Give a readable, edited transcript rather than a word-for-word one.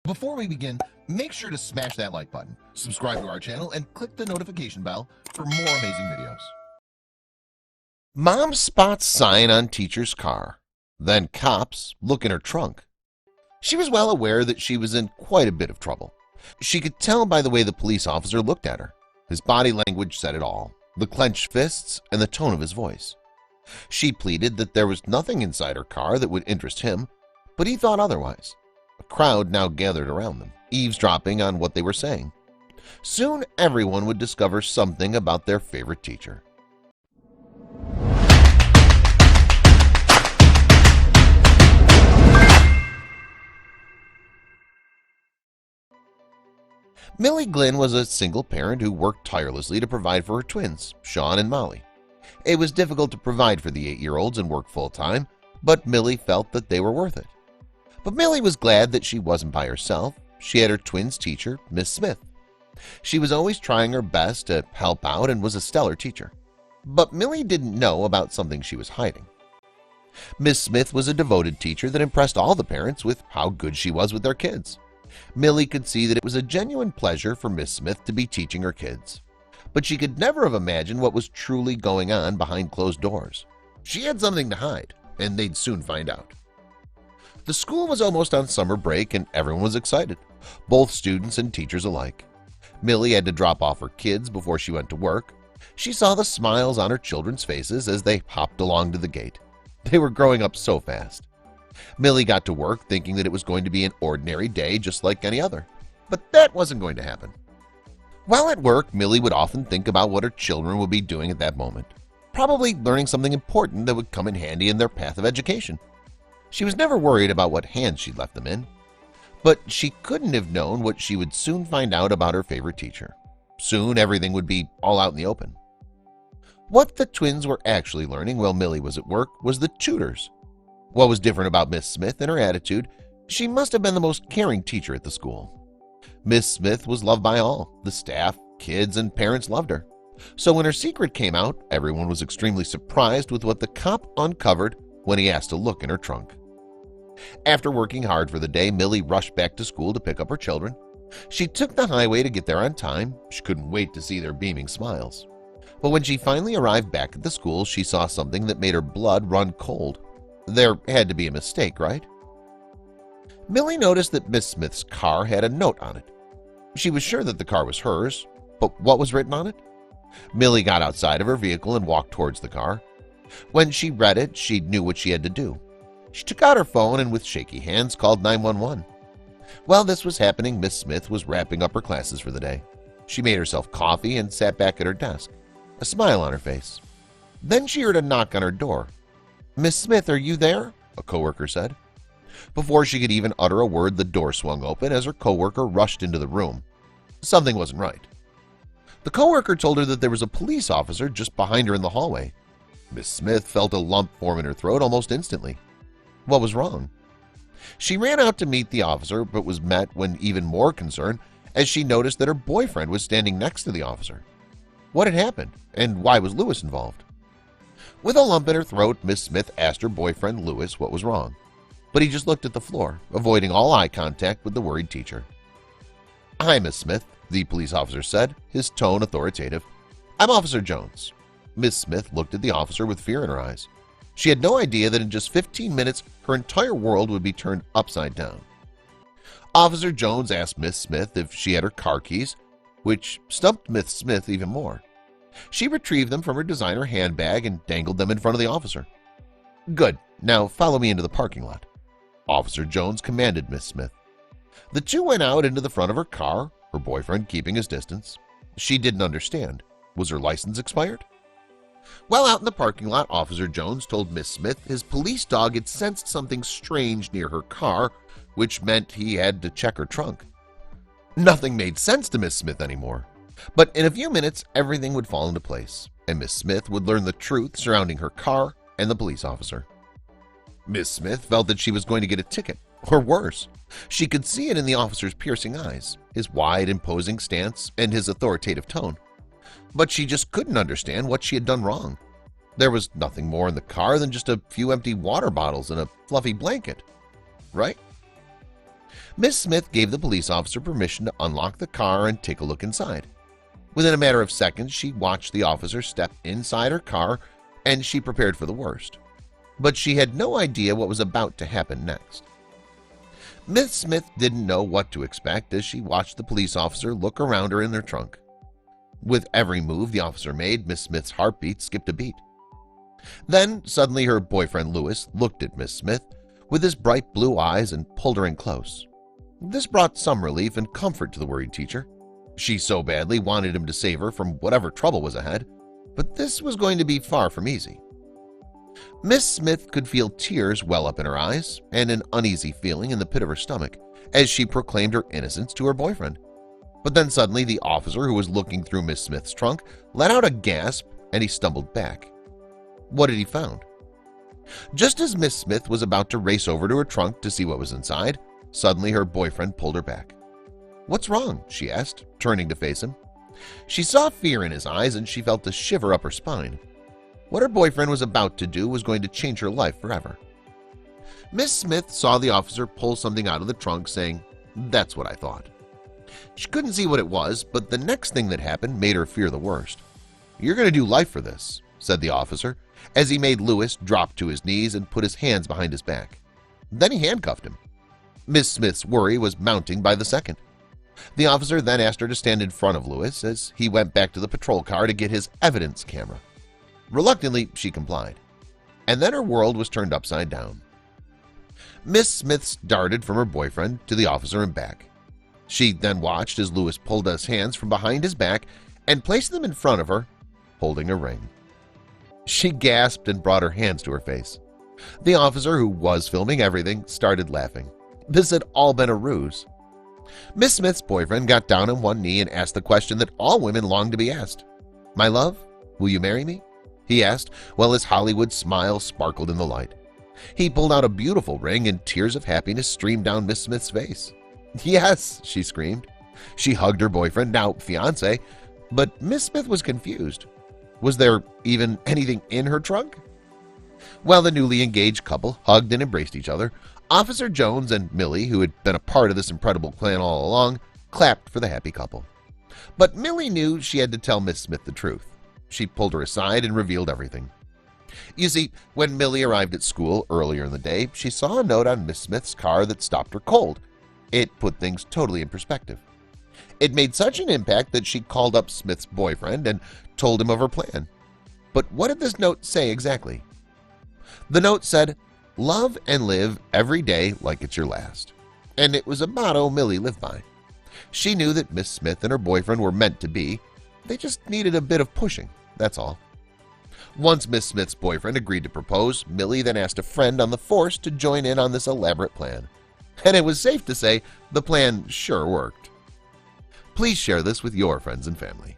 Before we begin, make sure to smash that like button, subscribe to our channel, and click the notification bell for more amazing videos. Mom spots sign on teacher's car. Then cops look in her trunk. She was well aware that she was in quite a bit of trouble. She could tell by the way the police officer looked at her. His body language said it all, the clenched fists and the tone of his voice. She pleaded that there was nothing inside her car that would interest him, but he thought otherwise. A crowd now gathered around them, eavesdropping on what they were saying. Soon everyone would discover something about their favorite teacher. Millie Glynn was a single parent who worked tirelessly to provide for her twins, Sean and Molly. It was difficult to provide for the 8-year-olds and work full-time, but Millie felt that they were worth it. But Millie was glad that she wasn't by herself. She had her twins' teacher, Miss Smith. She was always trying her best to help out and was a stellar teacher. But Millie didn't know about something she was hiding. Miss Smith was a devoted teacher that impressed all the parents with how good she was with their kids. Millie could see that it was a genuine pleasure for Miss Smith to be teaching her kids. But she could never have imagined what was truly going on behind closed doors. She had something to hide, and they'd soon find out. The school was almost on summer break and everyone was excited, both students and teachers alike. Millie had to drop off her kids before she went to work. She saw the smiles on her children's faces as they hopped along to the gate. They were growing up so fast. Millie got to work thinking that it was going to be an ordinary day just like any other. But that wasn't going to happen. While at work, Millie would often think about what her children would be doing at that moment, probably learning something important that would come in handy in their path of education. She was never worried about what hands she'd left them in, but she couldn't have known what she would soon find out about her favorite teacher. Soon everything would be all out in the open. What the twins were actually learning while Millie was at work was the tutors. What was different about Miss Smith and her attitude, she must have been the most caring teacher at the school. Miss Smith was loved by all. The staff, kids, and parents loved her. So when her secret came out, everyone was extremely surprised with what the cop uncovered when he asked to look in her trunk. After working hard for the day, Millie rushed back to school to pick up her children. She took the highway to get there on time. She couldn't wait to see their beaming smiles. But when she finally arrived back at the school, she saw something that made her blood run cold. There had to be a mistake, right? Millie noticed that Miss Smith's car had a note on it. She was sure that the car was hers, but what was written on it? Millie got outside of her vehicle and walked towards the car. When she read it, she knew what she had to do. She took out her phone and with shaky hands called 911. While this was happening, Miss Smith was wrapping up her classes for the day. She made herself coffee and sat back at her desk, a smile on her face. Then she heard a knock on her door. "Miss Smith, are you there?" a coworker said. Before she could even utter a word, the door swung open as her coworker rushed into the room. Something wasn't right. The coworker told her that there was a police officer just behind her in the hallway. Miss Smith felt a lump form in her throat almost instantly. What was wrong? She ran out to meet the officer, but was met with even more concern as she noticed that her boyfriend was standing next to the officer. What had happened, and why was Lewis involved? With a lump in her throat, Miss Smith asked her boyfriend Lewis what was wrong, but he just looked at the floor, avoiding all eye contact with the worried teacher. "Hi, Miss Smith," the police officer said, his tone authoritative. "I'm Officer Jones." Miss Smith looked at the officer with fear in her eyes. She had no idea that in just 15 minutes, her entire world would be turned upside down. Officer Jones asked Miss Smith if she had her car keys, which stumped Miss Smith even more. She retrieved them from her designer handbag and dangled them in front of the officer. "Good, now follow me into the parking lot," Officer Jones commanded Miss Smith. The two went out into the front of her car, her boyfriend keeping his distance. She didn't understand. Was her license expired? While out in the parking lot, Officer Jones told Miss Smith his police dog had sensed something strange near her car, which meant he had to check her trunk. Nothing made sense to Miss Smith anymore, but in a few minutes everything would fall into place, and Miss Smith would learn the truth surrounding her car and the police officer. Miss Smith felt that she was going to get a ticket, or worse. She could see it in the officer's piercing eyes, his wide, imposing stance, and his authoritative tone. But she just couldn't understand what she had done wrong. There was nothing more in the car than just a few empty water bottles and a fluffy blanket, right? Miss Smith gave the police officer permission to unlock the car and take a look inside. Within a matter of seconds, she watched the officer step inside her car and she prepared for the worst. But she had no idea what was about to happen next. Miss Smith didn't know what to expect as she watched the police officer look around her in their trunk. With every move the officer made, Miss Smith's heartbeat skipped a beat. Then suddenly her boyfriend Lewis looked at Miss Smith with his bright blue eyes and pulled her in close. This brought some relief and comfort to the worried teacher. She so badly wanted him to save her from whatever trouble was ahead, but this was going to be far from easy. Miss Smith could feel tears well up in her eyes and an uneasy feeling in the pit of her stomach as she proclaimed her innocence to her boyfriend. But then suddenly the officer who was looking through Miss Smith's trunk let out a gasp and he stumbled back. What had he found? Just as Miss Smith was about to race over to her trunk to see what was inside, suddenly her boyfriend pulled her back. "What's wrong?" she asked, turning to face him. She saw fear in his eyes and she felt a shiver up her spine. What her boyfriend was about to do was going to change her life forever. Miss Smith saw the officer pull something out of the trunk, saying, "That's what I thought." She couldn't see what it was, but the next thing that happened made her fear the worst. "You're going to do life for this," said the officer, as he made Lewis drop to his knees and put his hands behind his back. Then he handcuffed him. Miss Smith's worry was mounting by the second. The officer then asked her to stand in front of Lewis as he went back to the patrol car to get his evidence camera. Reluctantly, she complied. And then her world was turned upside down. Miss Smith darted from her boyfriend to the officer and back. She then watched as Lewis pulled his hands from behind his back and placed them in front of her, holding a ring. She gasped and brought her hands to her face. The officer, who was filming everything, started laughing. This had all been a ruse. Miss Smith's boyfriend got down on one knee and asked the question that all women long to be asked. "My love, will you marry me?" he asked, while his Hollywood smile sparkled in the light. He pulled out a beautiful ring and tears of happiness streamed down Miss Smith's face. "Yes," she screamed. She hugged her boyfriend, now fiancé, but Miss Smith was confused. Was there even anything in her trunk? While the newly engaged couple hugged and embraced each other, Officer Jones and Millie, who had been a part of this incredible plan all along, clapped for the happy couple. But Millie knew she had to tell Miss Smith the truth. She pulled her aside and revealed everything. You see, when Millie arrived at school earlier in the day, she saw a note on Miss Smith's car that stopped her cold. It put things totally in perspective. It made such an impact that she called up Smith's boyfriend and told him of her plan. But what did this note say exactly? The note said, "Love and live every day like it's your last." And it was a motto Millie lived by. She knew that Miss Smith and her boyfriend were meant to be. They just needed a bit of pushing, that's all. Once Miss Smith's boyfriend agreed to propose, Millie then asked a friend on the force to join in on this elaborate plan. And it was safe to say the plan sure worked. Please share this with your friends and family.